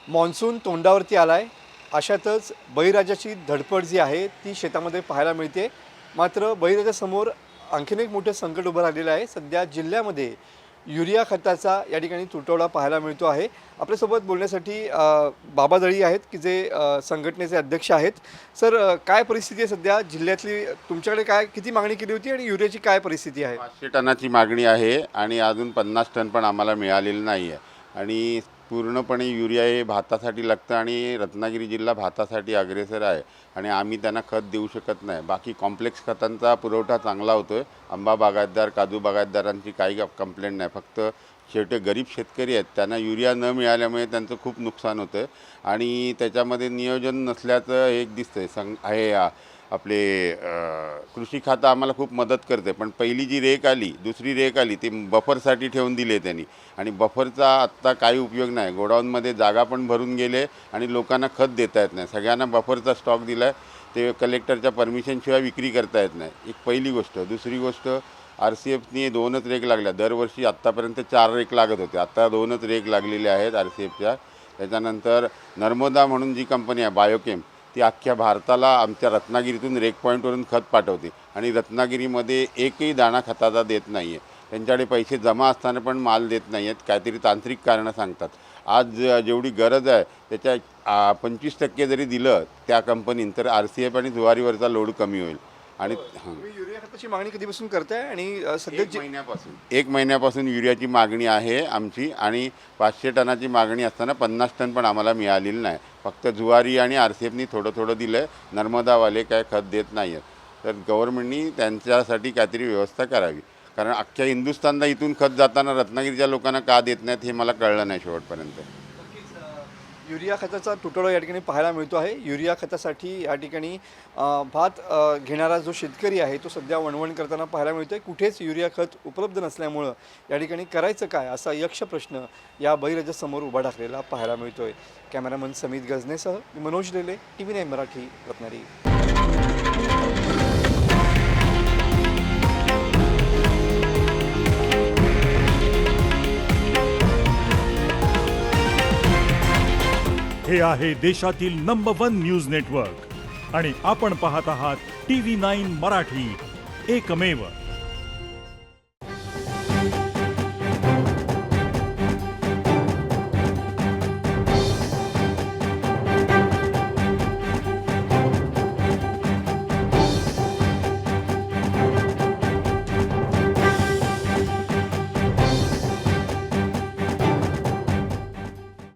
Monsoon तोंडावरती आला आहे. अशातच बळीराजाची धडपड जी आहे ती शेतामध्ये पाहायला मिळते. मात्र बळीराजासमोर आणखीन एक मोठं संकट उभं राहिलेलं आहे. सध्या जिल्ह्यामध्ये युरिया खताचा या ठिकाणी तुटवडा पाहायला मिळतो आहे. आपल्यासोबत बोलण्यासाठी बाबा दळी आहेत की जे संघटनेचे अध्यक्ष आहेत. सर, काय परिस्थिती आहे सध्या जिल्ह्यातली? तुमच्याकडे किती मागणी केली होती आणि युरियाची काय परिस्थिती आहे? 500 टनाची मागणी आहे आणि अजून 50 टन पण आम्हाला मिळालेलं नाही आहे. आणि पूर्णपणे युरिया हे भातासाठी लागतं आणि रत्नागिरी जिल्हा भातासाठी अग्रेसर आहे आणि आम्ही त्यांना खत देऊ शकत नाही. बाकी कॉम्प्लेक्स खतांचा पुरवठा चांगला होतो आहे. आंबा बागायतदार, काजू बागायतदारांची काही कंप्लेंट नाही. फक्त शेवटी गरीब शेतकरी आहेत, त्यांना युरिया न मिळाल्यामुळे त्यांचं खूप नुकसान होतं आहे आणि त्याच्यामध्ये नियोजन नसल्याचं एक दिसतं आहे. आपले कृषी खातं आम्हाला खूप मदत करते, पण पहिली जी रेक आली, दुसरी रेक आली, ती बफरसाठी ठेवून दिले त्यांनी आणि बफरचा आत्ता काही उपयोग नाही. गोडाऊनमध्ये जागा पण भरून गेले आणि लोकांना खत देता येत नाही. सगळ्यांना बफरचा स्टॉक दिला आहे, ते कलेक्टरच्या परमिशनशिवाय विक्री करता येत नाही. एक पहिली गोष्ट. दुसरी गोष्ट, RCFनी 2च रेक लागल्या. दरवर्षी आत्तापर्यंत 4 रेक लागत होते, आता 2च रेक लागलेल्या आहेत RCFच्या. त्याच्यानंतर नर्मदा म्हणून जी कंपनी आहे बायोकेम, ती अख्ख्या भारताला आमच्या रत्नागिरीतून रेक पॉईंटवरून खत पाठवते आणि रत्नागिरीमध्ये एकही दाणा खताचा देत नाही आहे. त्यांच्याकडे पैसे जमा असताना पण माल देत नाही आहेत. काहीतरी तांत्रिक कारणं सांगतात. आज जेवढी गरज आहे त्याच्या 25% जरी दिलं त्या कंपनीनं, तर RCF आणि जुवारीवरचा लोड कमी होईल. आणि युरिया खताची मागणी कधीपासून करताय? आणि सध्या एक महिन्यापासून युरियाची मागणी आहे आमची आणि 500 टनाची मागणी असताना 50 टन पण आम्हाला मिळालेली नाही. फक्त जुवारी आणि RCFनी थोडं थोडं दिलं आहे. नर्मदावाले काय खत देत नाही आहेत. तर गव्हर्नमेंटनी त्यांच्यासाठी काहीतरी व्यवस्था करावी, कारण अख्ख्या हिंदुस्थानला इथून खत जाताना रत्नागिरीच्या लोकांना का देत नाहीत हे मला कळलं नाही शेवटपर्यंत. युरिया खताचा तुटवडा या ठिकाणी पाहायला मिळतो आहे. युरिया खतासाठी या ठिकाणी भात घेणारा जो शेतकरी आहे तो सध्या वणवण करताना पाहायला मिळतो आहे. कुठेच युरिया खत उपलब्ध नसल्यामुळं या ठिकाणी करायचं काय, असा यक्ष प्रश्न या बळीराजासमोर उभा ठाकलेला पाहायला मिळतो आहे. कॅमेरामन समित गजनेसह मनोज लेले, TV9 मराठी, रत्नागिरी. हे आहे देशातील नंबर 1 न्यूज नेटवर्क आणि आपण पाहत आहात TV9 मराठी, एकमेव.